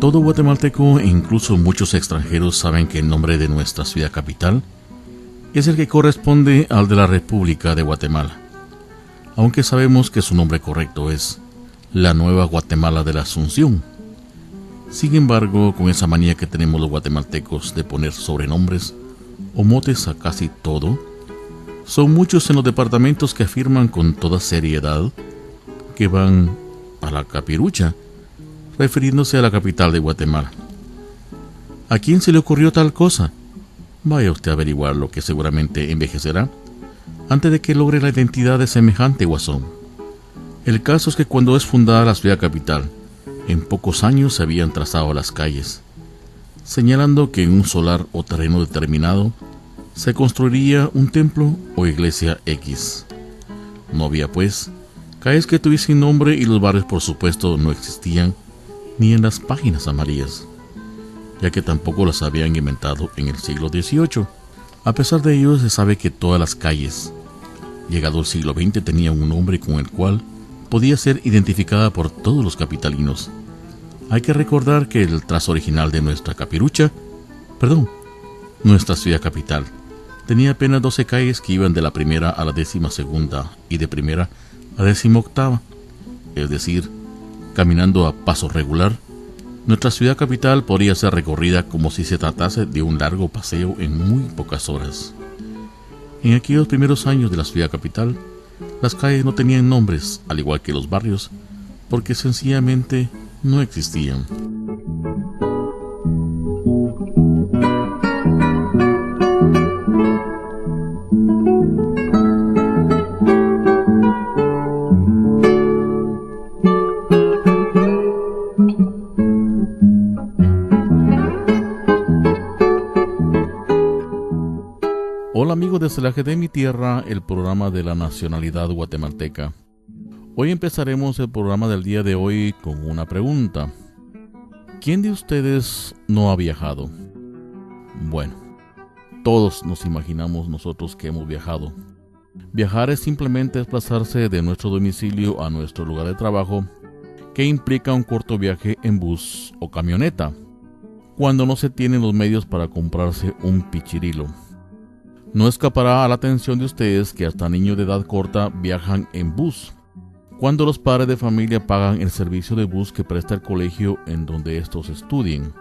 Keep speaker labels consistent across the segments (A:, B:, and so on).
A: Todo guatemalteco e incluso muchos extranjeros saben que el nombre de nuestra ciudad capital es el que corresponde al de la República de Guatemala, aunque sabemos que su nombre correcto es la Nueva Guatemala de la Asunción. Sin embargo, con esa manía que tenemos los guatemaltecos de poner sobrenombres o motes a casi todo, son muchos en los departamentos que afirman con toda seriedad que van a la Capirucha, refiriéndose a la capital de Guatemala. ¿A quién se le ocurrió tal cosa? Vaya usted a averiguar lo que seguramente envejecerá antes de que logre la identidad de semejante guasón. El caso es que cuando es fundada la ciudad capital, en pocos años se habían trazado las calles, señalando que en un solar o terreno determinado se construiría un templo o iglesia X. No había pues calles que tuviesen nombre y los barrios por supuesto no existían ni en las páginas amarillas, ya que tampoco las habían inventado en el siglo XVIII. A pesar de ello, se sabe que todas las calles, llegado el siglo XX, tenían un nombre con el cual podía ser identificada por todos los capitalinos. Hay que recordar que el trazo original de nuestra nuestra ciudad capital, tenía apenas 12 calles que iban de la primera a la 12ª y de primera a 18ª, es decir, caminando a paso regular, nuestra ciudad capital podría ser recorrida como si se tratase de un largo paseo en muy pocas horas. En aquellos primeros años de la ciudad capital, las calles no tenían nombres, al igual que los barrios, porque sencillamente no existían. Hola amigos de Celaje de mi Tierra, el programa de la nacionalidad guatemalteca. Hoy empezaremos el programa del día de hoy con una pregunta. ¿Quién de ustedes no ha viajado? Bueno, todos nos imaginamos nosotros que hemos viajado. Viajar es simplemente desplazarse de nuestro domicilio a nuestro lugar de trabajo, que implica un corto viaje en bus o camioneta, cuando no se tienen los medios para comprarse un pichirilo. No escapará a la atención de ustedes que hasta niños de edad corta viajan en bus, cuando los padres de familia pagan el servicio de bus que presta el colegio en donde estos estudien.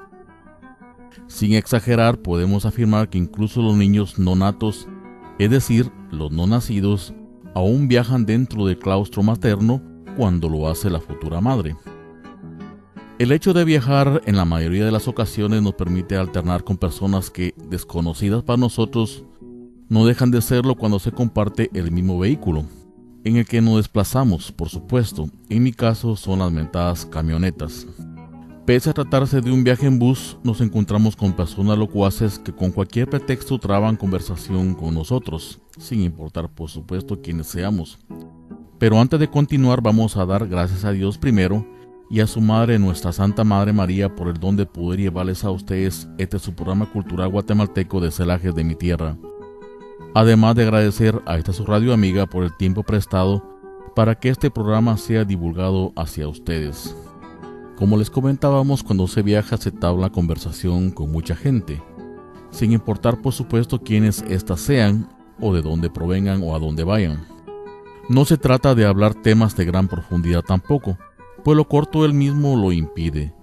A: Sin exagerar, podemos afirmar que incluso los niños no natos, es decir, los no nacidos, aún viajan dentro del claustro materno cuando lo hace la futura madre. El hecho de viajar en la mayoría de las ocasiones nos permite alternar con personas que, desconocidas para nosotros, no dejan de serlo cuando se comparte el mismo vehículo, en el que nos desplazamos, por supuesto. En mi caso son las mentadas camionetas. Pese a tratarse de un viaje en bus, nos encontramos con personas locuaces que con cualquier pretexto traban conversación con nosotros, sin importar por supuesto quiénes seamos. Pero antes de continuar vamos a dar gracias a Dios primero y a su madre, nuestra Santa Madre María, por el don de poder llevarles a ustedes este su programa cultural guatemalteco de Celajes de mi Tierra. Además de agradecer a esta su radio amiga por el tiempo prestado para que este programa sea divulgado hacia ustedes. Como les comentábamos, cuando se viaja se entabla conversación con mucha gente, sin importar por supuesto quiénes éstas sean o de dónde provengan o a dónde vayan. No se trata de hablar temas de gran profundidad tampoco, pues lo corto del mismo lo impide,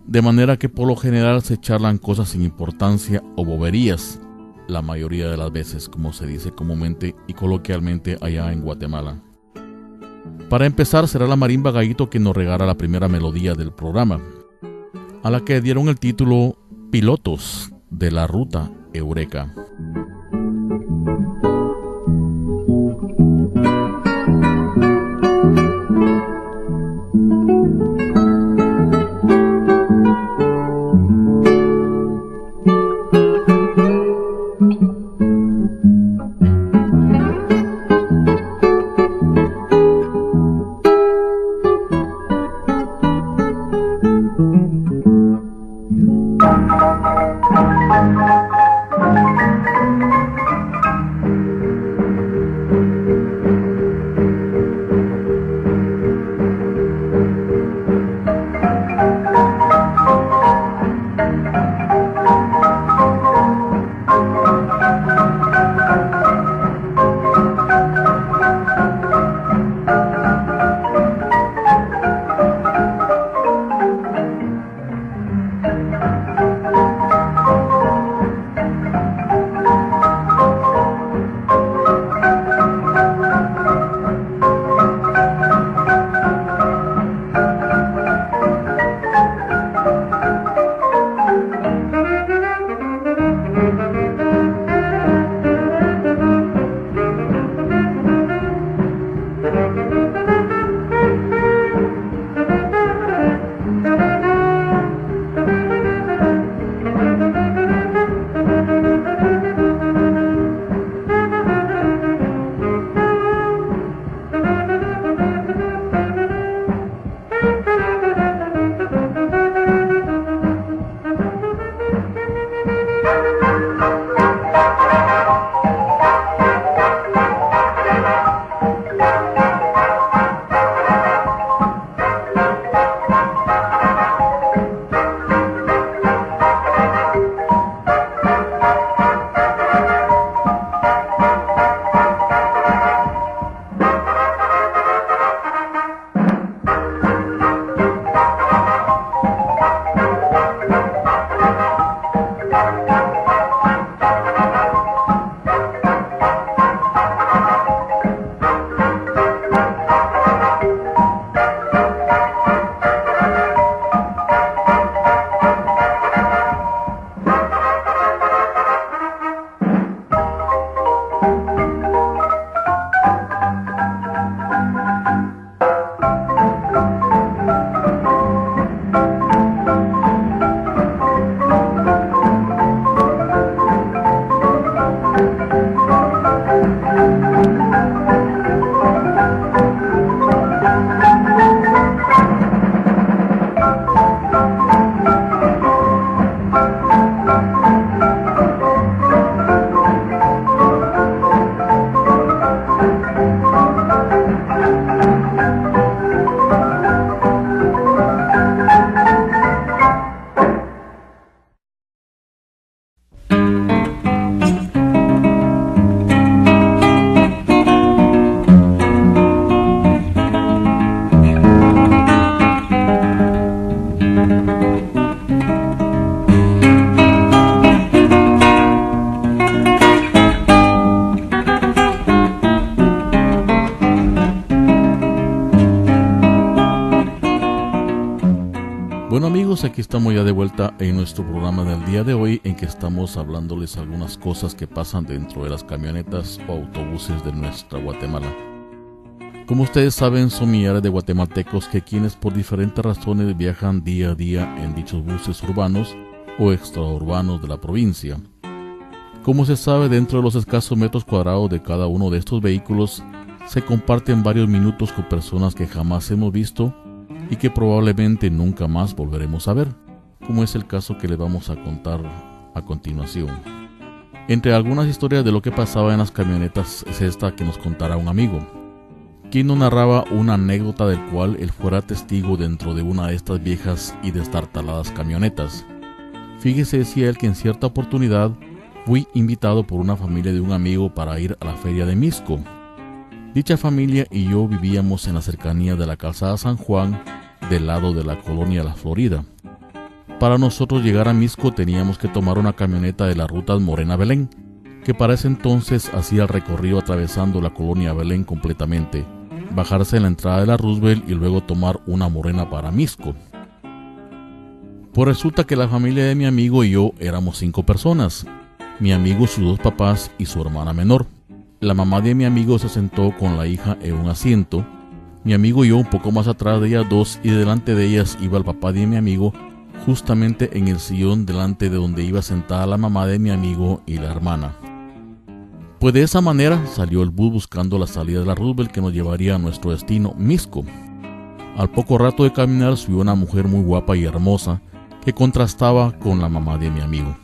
A: de manera que por lo general se charlan cosas sin importancia o boberías, la mayoría de las veces, como se dice comúnmente y coloquialmente allá en Guatemala. Para empezar, será la marimba Gallito quien nos regala la primera melodía del programa, a la que dieron el título Pilotos de la Ruta Eureka. aquí estamos ya de vuelta en nuestro programa del día de hoy, en que estamos hablándoles algunas cosas que pasan dentro de las camionetas o autobuses de nuestra Guatemala. Como ustedes saben, son millares de guatemaltecos que quienes por diferentes razones viajan día a día en dichos buses urbanos o extraurbanos de la provincia. Como se sabe, dentro de los escasos metros cuadrados de cada uno de estos vehículos se comparten varios minutos con personas que jamás hemos visto y que probablemente nunca más volveremos a ver, como es el caso que les vamos a contar a continuación. Entre algunas historias de lo que pasaba en las camionetas es esta que nos contará un amigo, quien nos narraba una anécdota del cual él fuera testigo dentro de una de estas viejas y destartaladas camionetas. Fíjese, decía él, que en cierta oportunidad fui invitado por una familia de un amigo para ir a la feria de Mixco. Dicha familia y yo vivíamos en la cercanía de la calzada San Juan, del lado de la colonia La Florida. Para nosotros llegar a Mixco teníamos que tomar una camioneta de la ruta Morena-Belén, que para ese entonces hacía el recorrido atravesando la colonia Belén completamente, bajarse en la entrada de la Roosevelt y luego tomar una Morena para Mixco. Pues resulta que la familia de mi amigo y yo éramos 5 personas, mi amigo, sus 2 papás y su hermana menor. La mamá de mi amigo se sentó con la hija en un asiento, mi amigo y yo un poco más atrás de ellas dos, y delante de ellas iba el papá de mi amigo, justamente en el sillón delante de donde iba sentada la mamá de mi amigo y la hermana. Pues de esa manera salió el bus buscando la salida de la Roosevelt que nos llevaría a nuestro destino, Mixco. Al poco rato de caminar subió una mujer muy guapa y hermosa que contrastaba con la mamá de mi amigo.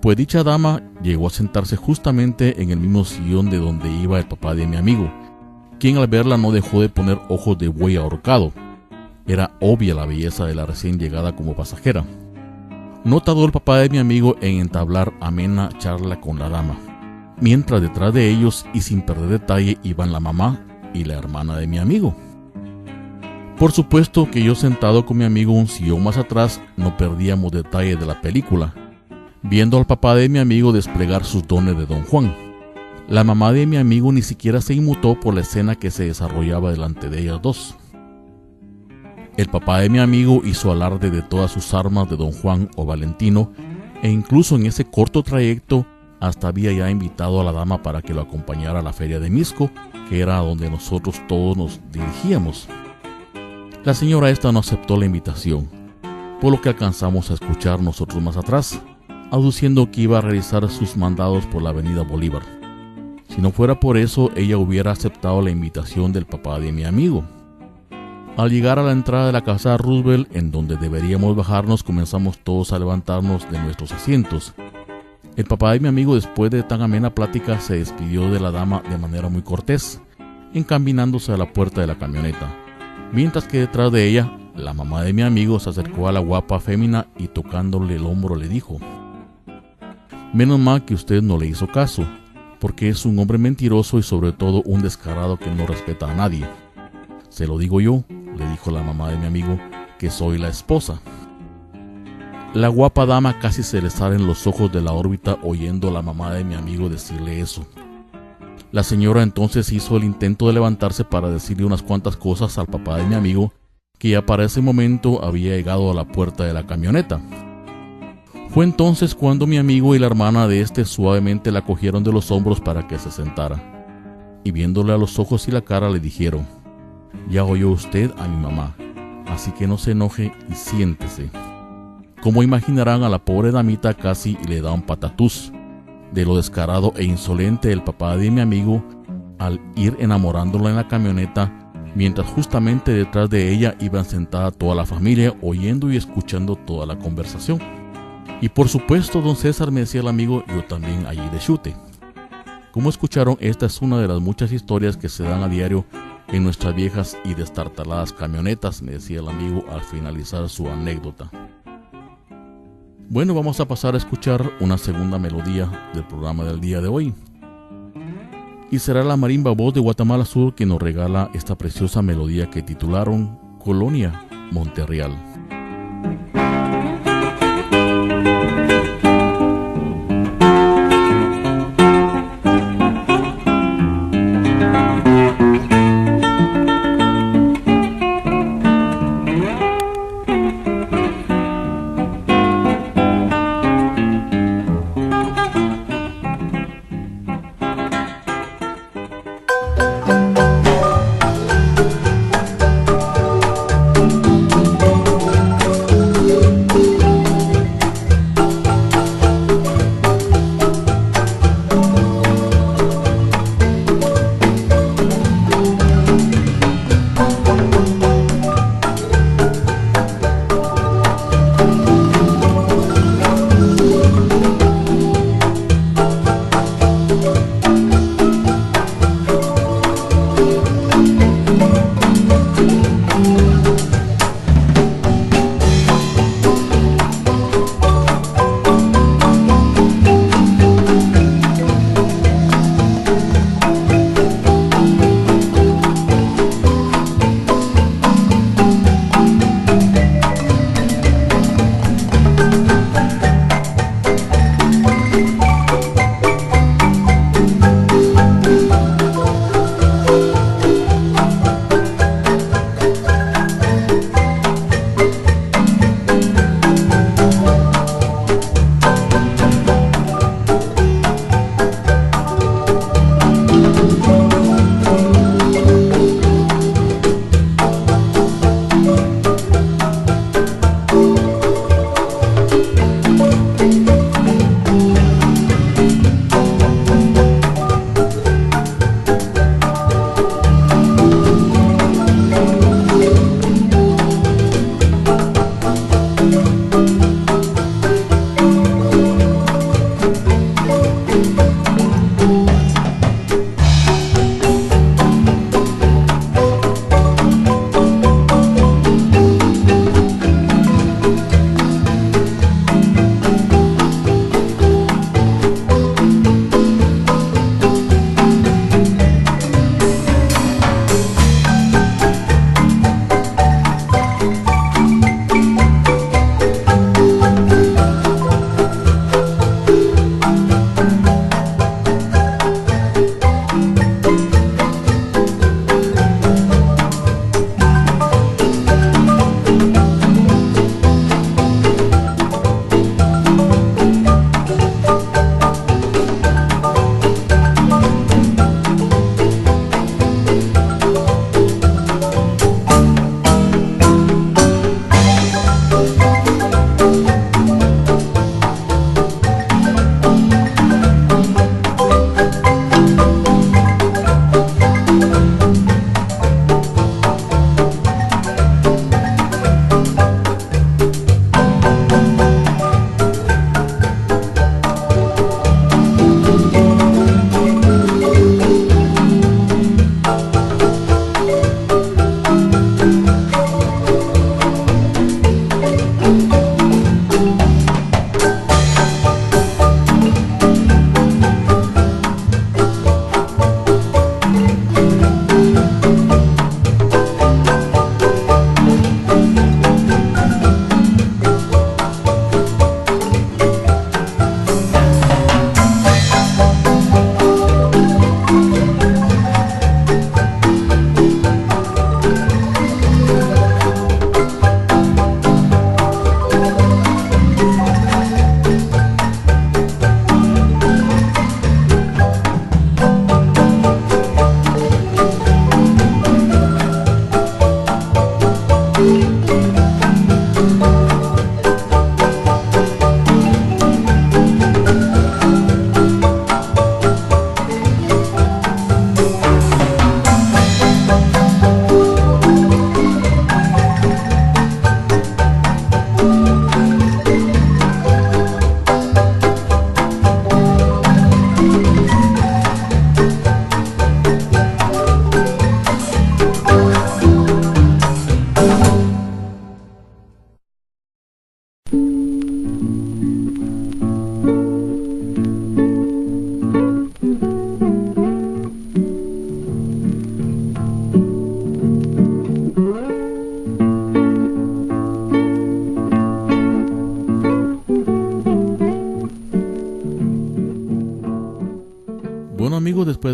A: Pues dicha dama llegó a sentarse justamente en el mismo sillón de donde iba el papá de mi amigo, quien al verla no dejó de poner ojos de buey ahorcado. Era obvia la belleza de la recién llegada como pasajera. No tardó el papá de mi amigo en entablar amena charla con la dama, mientras detrás de ellos y sin perder detalle iban la mamá y la hermana de mi amigo. Por supuesto que yo, sentado con mi amigo un sillón más atrás, no perdíamos detalle de la película, viendo al papá de mi amigo desplegar sus dones de Don Juan. La mamá de mi amigo ni siquiera se inmutó por la escena que se desarrollaba delante de ellas dos. El papá de mi amigo hizo alarde de todas sus armas de Don Juan o Valentino, e incluso en ese corto trayecto hasta había ya invitado a la dama para que lo acompañara a la feria de Mixco, que era a donde nosotros todos nos dirigíamos. La señora esta no aceptó la invitación, por lo que alcanzamos a escuchar nosotros más atrás, aduciendo que iba a realizar sus mandados por la avenida Bolívar. Si no fuera por eso, ella hubiera aceptado la invitación del papá de mi amigo. Al llegar a la entrada de la casa Roosevelt, en donde deberíamos bajarnos, comenzamos todos a levantarnos de nuestros asientos. El papá de mi amigo, después de tan amena plática, se despidió de la dama de manera muy cortés, encaminándose a la puerta de la camioneta, mientras que detrás de ella, la mamá de mi amigo se acercó a la guapa fémina y tocándole el hombro le dijo: «Menos mal que usted no le hizo caso, porque es un hombre mentiroso y sobre todo un descarado que no respeta a nadie. Se lo digo yo», le dijo la mamá de mi amigo, «que soy la esposa». La guapa dama casi se le salen los ojos de la órbita oyendo a la mamá de mi amigo decirle eso. La señora entonces hizo el intento de levantarse para decirle unas cuantas cosas al papá de mi amigo, que ya para ese momento había llegado a la puerta de la camioneta. Fue entonces cuando mi amigo y la hermana de este suavemente la cogieron de los hombros para que se sentara, y viéndole a los ojos y la cara le dijeron: «Ya oyó usted a mi mamá, así que no se enoje y siéntese». Como imaginarán, a la pobre damita casi le da un patatús de lo descarado e insolente del papá de mi amigo al ir enamorándola en la camioneta, mientras justamente detrás de ella iban sentada toda la familia oyendo y escuchando toda la conversación. Y por supuesto, don César, me decía el amigo, yo también allí de chute. Como escucharon, esta es una de las muchas historias que se dan a diario en nuestras viejas y destartaladas camionetas, me decía el amigo al finalizar su anécdota. Bueno, vamos a pasar a escuchar una segunda melodía del programa del día de hoy. Y será la marimba Voz de Guatemala Sur quien nos regala esta preciosa melodía que titularon Colonia Monterreal.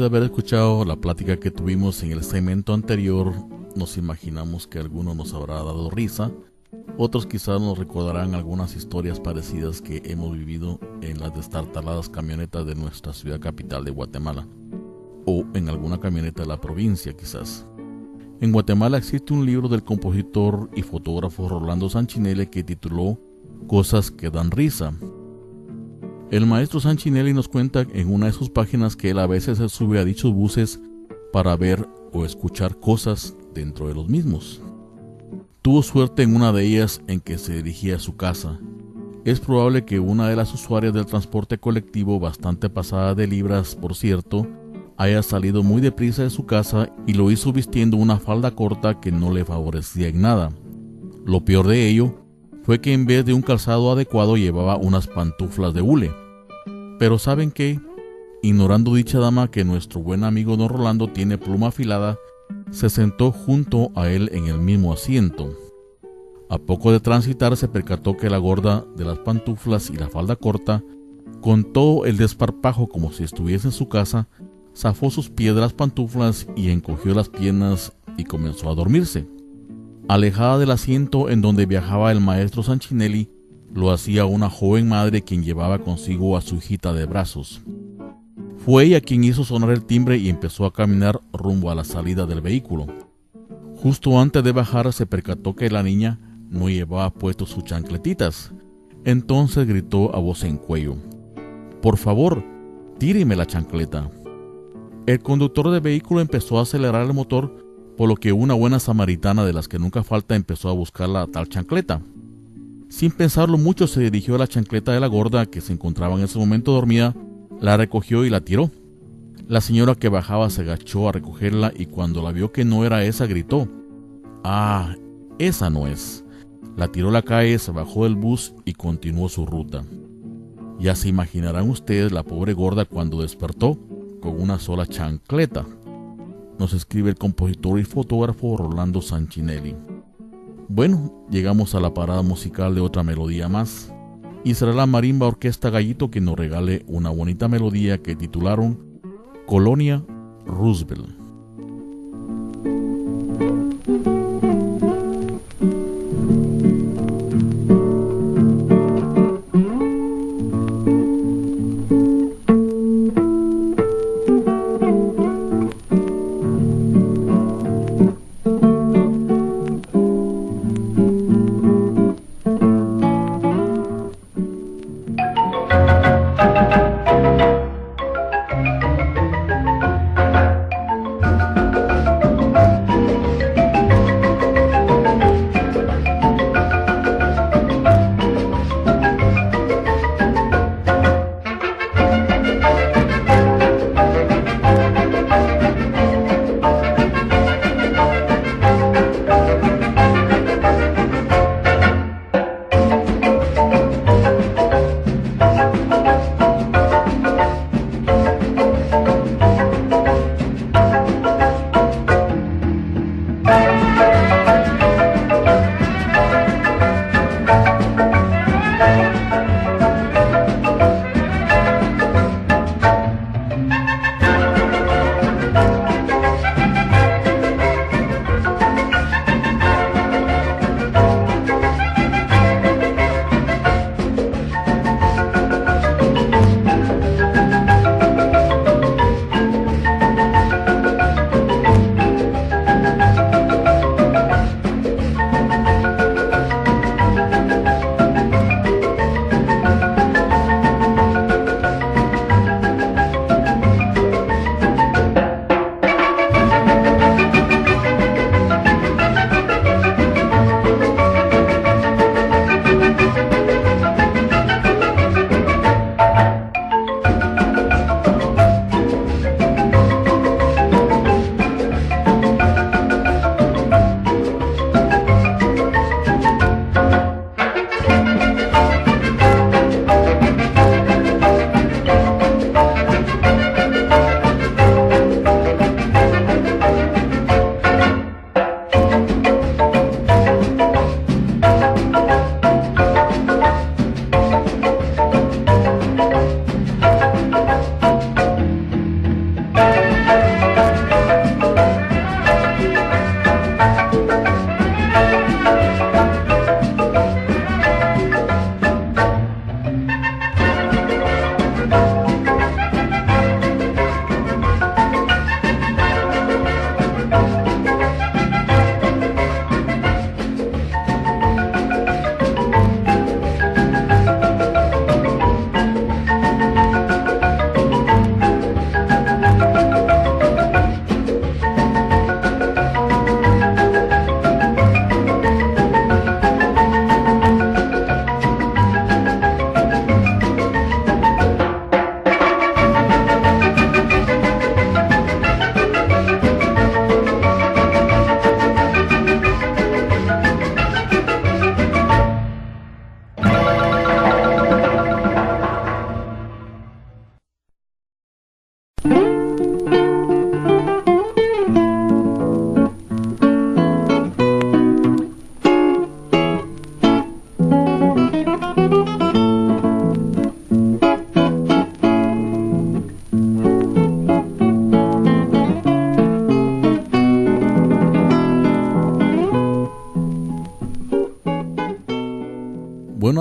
A: de haber escuchado la plática que tuvimos en el segmento anterior, nos imaginamos que alguno nos habrá dado risa. Otros quizás nos recordarán algunas historias parecidas que hemos vivido en las destartaladas camionetas de nuestra ciudad capital de Guatemala, o en alguna camioneta de la provincia quizás. En Guatemala existe un libro del compositor y fotógrafo Rolando Sanchinelli que tituló Cosas que dan risa. El maestro Sanchinelli nos cuenta en una de sus páginas que él a veces se sube a dichos buses para ver o escuchar cosas dentro de los mismos. Tuvo suerte en una de ellas en que se dirigía a su casa. Es probable que una de las usuarias del transporte colectivo, bastante pasada de libras por cierto, haya salido muy deprisa de su casa y lo hizo vistiendo una falda corta que no le favorecía en nada. Lo peor de ello fue que en vez de un calzado adecuado llevaba unas pantuflas de hule. Pero ¿saben qué? Ignorando dicha dama que nuestro buen amigo don Rolando tiene pluma afilada, se sentó junto a él en el mismo asiento. A poco de transitar se percató que la gorda de las pantuflas y la falda corta, con todo el desparpajo como si estuviese en su casa, zafó sus pies de las pantuflas y encogió las piernas y comenzó a dormirse. Alejada del asiento en donde viajaba el maestro Sanchinelli, lo hacía una joven madre quien llevaba consigo a su hijita de brazos. Fue ella quien hizo sonar el timbre y empezó a caminar rumbo a la salida del vehículo. Justo antes de bajar se percató que la niña no llevaba puestos sus chancletitas. Entonces gritó a voz en cuello: «Por favor, tíreme la chancleta». El conductor del vehículo empezó a acelerar el motor, por lo que una buena samaritana de las que nunca falta empezó a buscar la tal chancleta. Sin pensarlo mucho se dirigió a la chancleta de la gorda, que se encontraba en ese momento dormida, la recogió y la tiró. La señora que bajaba se agachó a recogerla y cuando la vio que no era esa gritó: «¡Ah, esa no es!». La tiró a la calle, se bajó del bus y continuó su ruta. Ya se imaginarán ustedes la pobre gorda cuando despertó con una sola chancleta. Nos escribe el compositor y fotógrafo Rolando Sanchinelli. Bueno, llegamos a la parada musical de otra melodía más, y será la Marimba Orquesta Gallito quien nos regale una bonita melodía que titularon Colonia Roosevelt.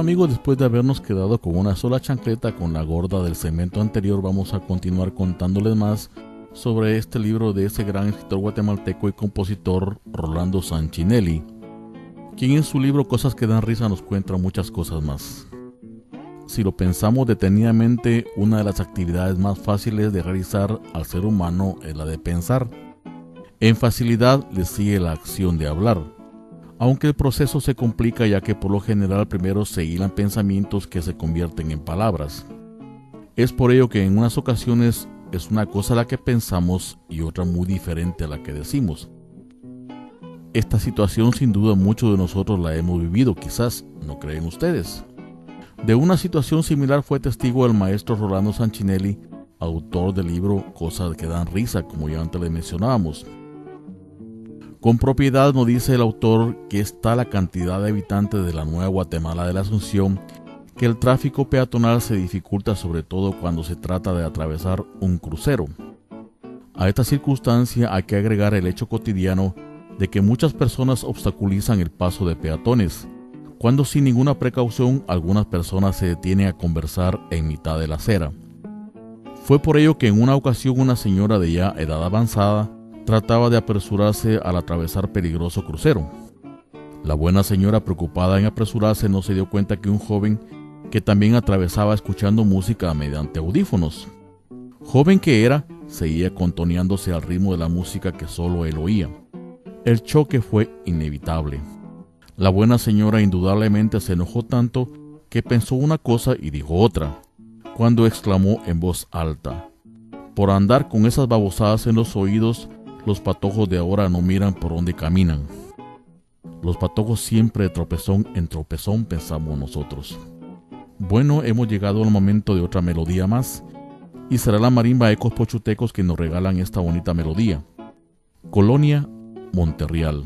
A: Bueno amigos, después de habernos quedado con una sola chancleta con la gorda del segmento anterior, vamos a continuar contándoles más sobre este libro de ese gran escritor guatemalteco y compositor Rolando Sanchinelli, quien en su libro Cosas que dan risa nos cuenta muchas cosas más. Si lo pensamos detenidamente, una de las actividades más fáciles de realizar al ser humano es la de pensar. En facilidad le sigue la acción de hablar, aunque el proceso se complica ya que por lo general primero se hilan pensamientos que se convierten en palabras. Es por ello que en unas ocasiones es una cosa la que pensamos y otra muy diferente a la que decimos. Esta situación sin duda muchos de nosotros la hemos vivido, quizás, ¿no creen ustedes? De una situación similar fue testigo el maestro Rolando Sanchinelli, autor del libro Cosas que dan risa, como ya antes le mencionábamos. Con propiedad nos dice el autor que está la cantidad de habitantes de la Nueva Guatemala de la Asunción, que el tráfico peatonal se dificulta sobre todo cuando se trata de atravesar un crucero. A esta circunstancia hay que agregar el hecho cotidiano de que muchas personas obstaculizan el paso de peatones, cuando sin ninguna precaución algunas personas se detienen a conversar en mitad de la acera. Fue por ello que en una ocasión una señora de ya edad avanzada trataba de apresurarse al atravesar peligroso crucero. La buena señora, preocupada en apresurarse, no se dio cuenta que un joven que también atravesaba escuchando música mediante audífonos. Joven que era, seguía contoneándose al ritmo de la música que solo él oía. El choque fue inevitable. La buena señora indudablemente se enojó tanto que pensó una cosa y dijo otra, cuando exclamó en voz alta: por andar con esas babosadas en los oídos, los patojos de ahora no miran por dónde caminan. Los patojos siempre de tropezón en tropezón, pensamos nosotros. Bueno, hemos llegado al momento de otra melodía más, y será la marimba Ecos Pochutecos que nos regalan esta bonita melodía. Colonia Monterreal.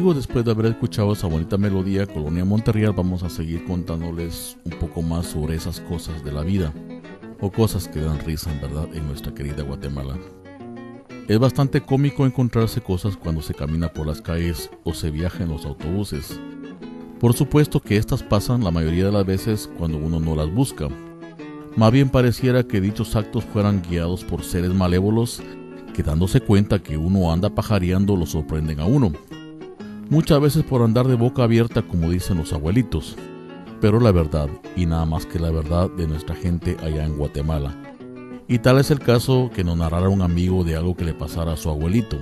A: amigos, después de haber escuchado esa bonita melodía Colonia Monterreal, vamos a seguir contándoles un poco más sobre esas cosas de la vida, o cosas que dan risa en verdad en nuestra querida Guatemala. Es bastante cómico encontrarse cosas cuando se camina por las calles o se viaja en los autobuses. Por supuesto que estas pasan la mayoría de las veces cuando uno no las busca. Más bien pareciera que dichos actos fueran guiados por seres malévolos que, dándose cuenta que uno anda pajareando, lo sorprenden a uno. Muchas veces por andar de boca abierta, como dicen los abuelitos. Pero la verdad, y nada más que la verdad de nuestra gente allá en Guatemala. Y tal es el caso que nos narrara un amigo de algo que le pasara a su abuelito,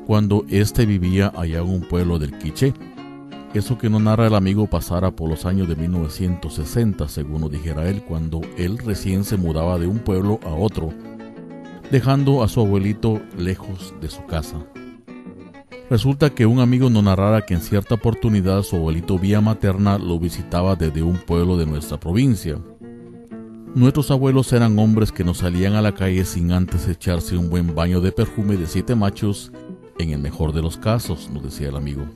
A: cuando éste vivía allá en un pueblo del Quiché. Eso que nos narra el amigo pasara por los años de 1960, según nos dijera él, cuando él recién se mudaba de un pueblo a otro, dejando a su abuelito lejos de su casa. Resulta que un amigo nos narrara que en cierta oportunidad su abuelito vía materna lo visitaba desde un pueblo de nuestra provincia. Nuestros abuelos eran hombres que no salían a la calle sin antes echarse un buen baño de perfume de 7 machos, en el mejor de los casos, nos decía el amigo.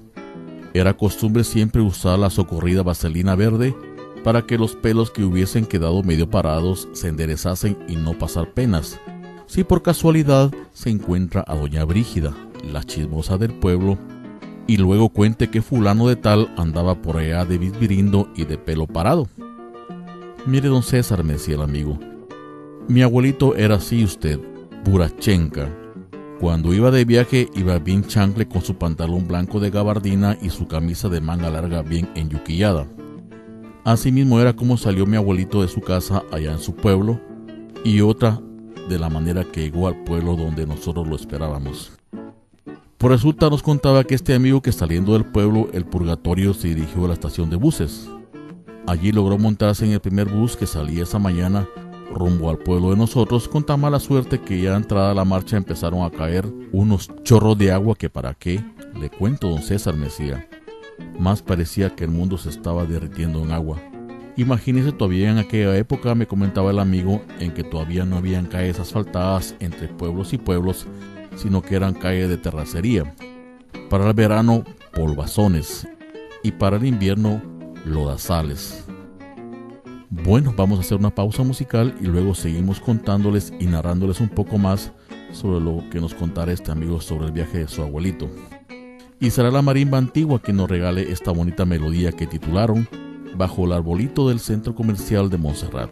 A: Era costumbre siempre usar la socorrida vaselina verde para que los pelos que hubiesen quedado medio parados se enderezasen y no pasar penas, si por casualidad se encuentra a doña Brígida, la chismosa del pueblo, y luego cuente que fulano de tal andaba por allá de bisbirindo y de pelo parado. Mire, don César, me decía el amigo, mi abuelito era así usted, burachenca. Cuando iba de viaje iba bien chancle con su pantalón blanco de gabardina y su camisa de manga larga bien enyuquillada. Asimismo era como salió mi abuelito de su casa allá en su pueblo, y otra de la manera que llegó al pueblo donde nosotros lo esperábamos. Por resulta nos contaba que este amigo, que saliendo del pueblo El Purgatorio, se dirigió a la estación de buses. Allí logró montarse en el primer bus que salía esa mañana rumbo al pueblo de nosotros, con tan mala suerte que ya entrada la marcha empezaron a caer unos chorros de agua que, para qué, le cuento, don César, me decía. Más parecía que el mundo se estaba derritiendo en agua. Imagínese, todavía en aquella época, me comentaba el amigo, en que todavía no habían calles asfaltadas entre pueblos y pueblos, sino que eran calles de terracería. Para el verano, polvazones, y para el invierno, lodazales. Bueno, vamos a hacer una pausa musical y luego seguimos contándoles y narrándoles un poco más sobre lo que nos contara este amigo sobre el viaje de su abuelito. Y será la marimba antigua que nos regale esta bonita melodía que titularon Bajo el arbolito del centro comercial de Montserrat.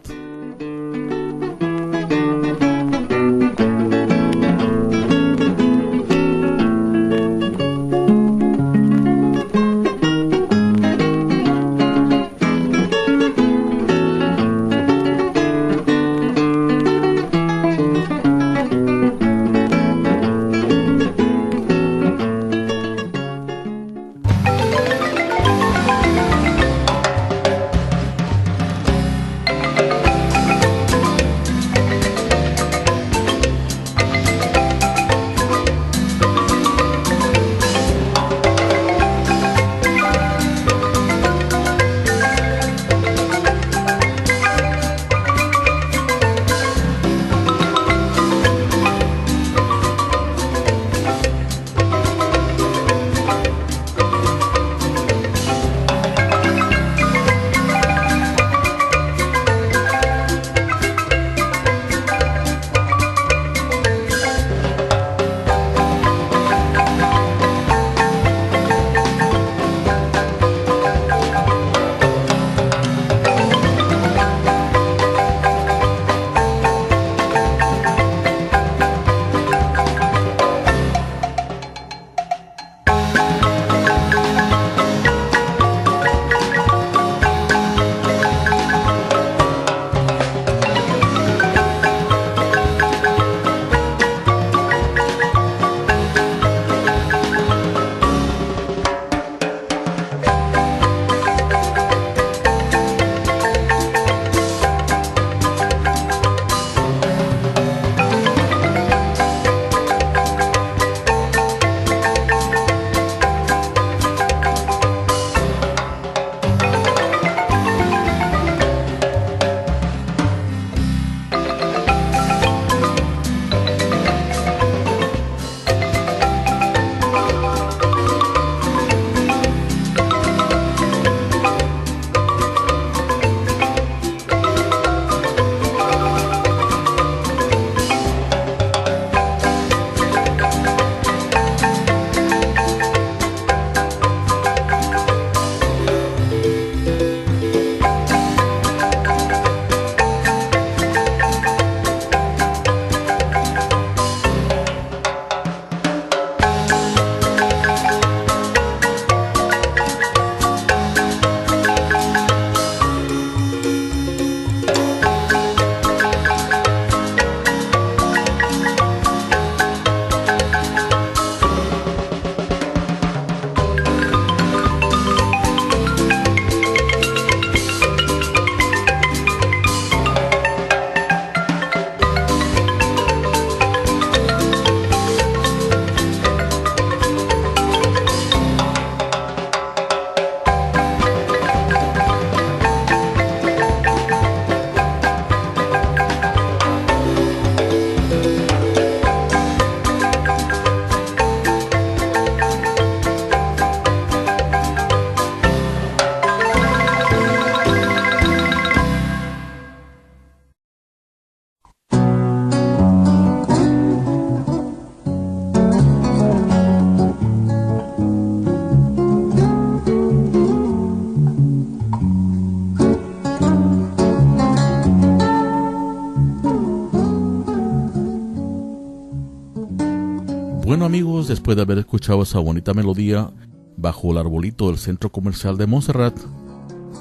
A: Bueno amigos, después de haber escuchado esa bonita melodía bajo el arbolito del centro comercial de Montserrat,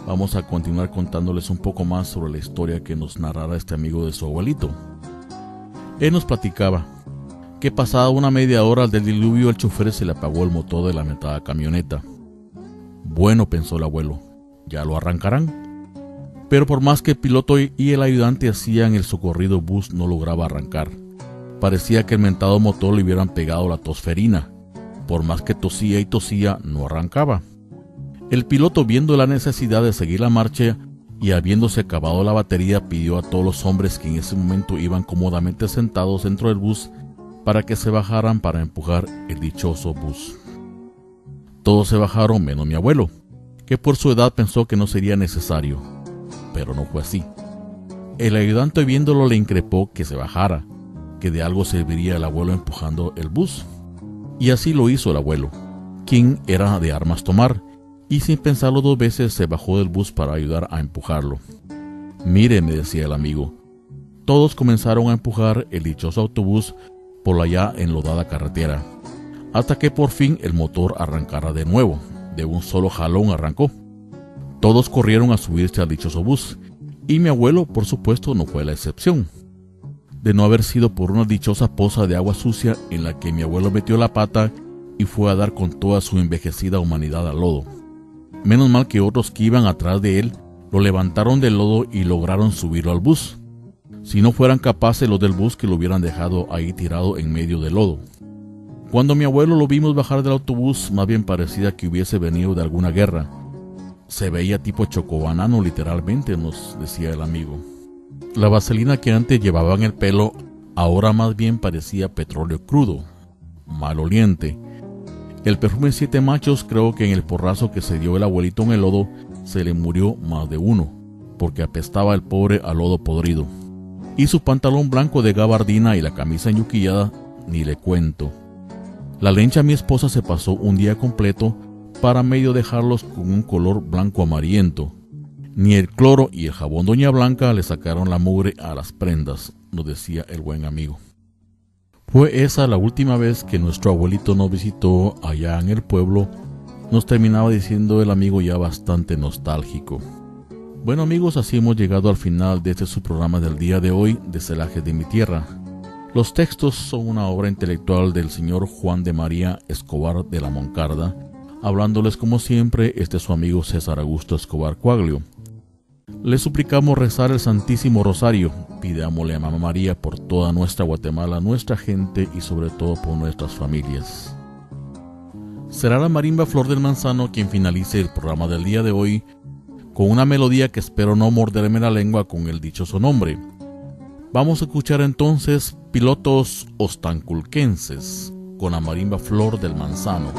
A: vamos a continuar contándoles un poco más sobre la historia que nos narrara este amigo de su abuelito. Él nos platicaba que pasada una media hora del diluvio al chofer se le apagó el motor de la mentada camioneta. Bueno, pensó el abuelo, ya lo arrancarán. Pero por más que el piloto y el ayudante hacían, el socorrido bus no lograba arrancar. Parecía que el mentado motor le hubieran pegado la tosferina. Por más que tosía y tosía, no arrancaba. El piloto, viendo la necesidad de seguir la marcha y habiéndose acabado la batería, pidió a todos los hombres que en ese momento iban cómodamente sentados dentro del bus para que se bajaran para empujar el dichoso bus. Todos se bajaron menos mi abuelo, que por su edad pensó que no sería necesario, pero no fue así. El ayudante, viéndolo, le increpó que se bajara, que de algo serviría el abuelo empujando el bus. Y así lo hizo el abuelo, quien era de armas tomar, y sin pensarlo dos veces se bajó del bus para ayudar a empujarlo. Mire, me decía el amigo, todos comenzaron a empujar el dichoso autobús por la ya enlodada carretera, hasta que por fin el motor arrancara de nuevo. De un solo jalón arrancó. Todos corrieron a subirse al dichoso bus, y mi abuelo, por supuesto, no fue la excepción. De no haber sido por una dichosa poza de agua sucia en la que mi abuelo metió la pata y fue a dar con toda su envejecida humanidad al lodo. Menos mal que otros que iban atrás de él lo levantaron del lodo y lograron subirlo al bus. Si no fueran capaces los del bus, que lo hubieran dejado ahí tirado en medio del lodo. Cuando mi abuelo lo vimos bajar del autobús, más bien parecía que hubiese venido de alguna guerra. Se veía tipo chocobanano literalmente, nos decía el amigo. La vaselina que antes llevaba en el pelo ahora más bien parecía petróleo crudo, maloliente. El perfume 7 machos, creo que en el porrazo que se dio el abuelito en el lodo se le murió más de uno, porque apestaba el pobre a lodo podrido. Y su pantalón blanco de gabardina y la camisa enyuquillada, ni le cuento. La lencha, mi esposa, se pasó un día completo para medio dejarlos con un color blanco amarillento. Ni el cloro y el jabón Doña Blanca le sacaron la mugre a las prendas, nos decía el buen amigo. Fue esa la última vez que nuestro abuelito nos visitó allá en el pueblo, nos terminaba diciendo el amigo, ya bastante nostálgico. Bueno amigos, así hemos llegado al final de este su programa del día de hoy, de Celajes de mi Tierra. Los textos son una obra intelectual del señor Juan de María Escobar de la Moncarda, hablándoles como siempre su amigo César Augusto Escobar Coaglio. Le suplicamos rezar el Santísimo Rosario, pidámosle a Mamá María por toda nuestra Guatemala, nuestra gente y sobre todo por nuestras familias. Será la marimba Flor del Manzano quien finalice el programa del día de hoy con una melodía que espero no morderme la lengua con el dichoso nombre. Vamos a escuchar entonces Pilotos Ostanculquenses con la marimba Flor del Manzano.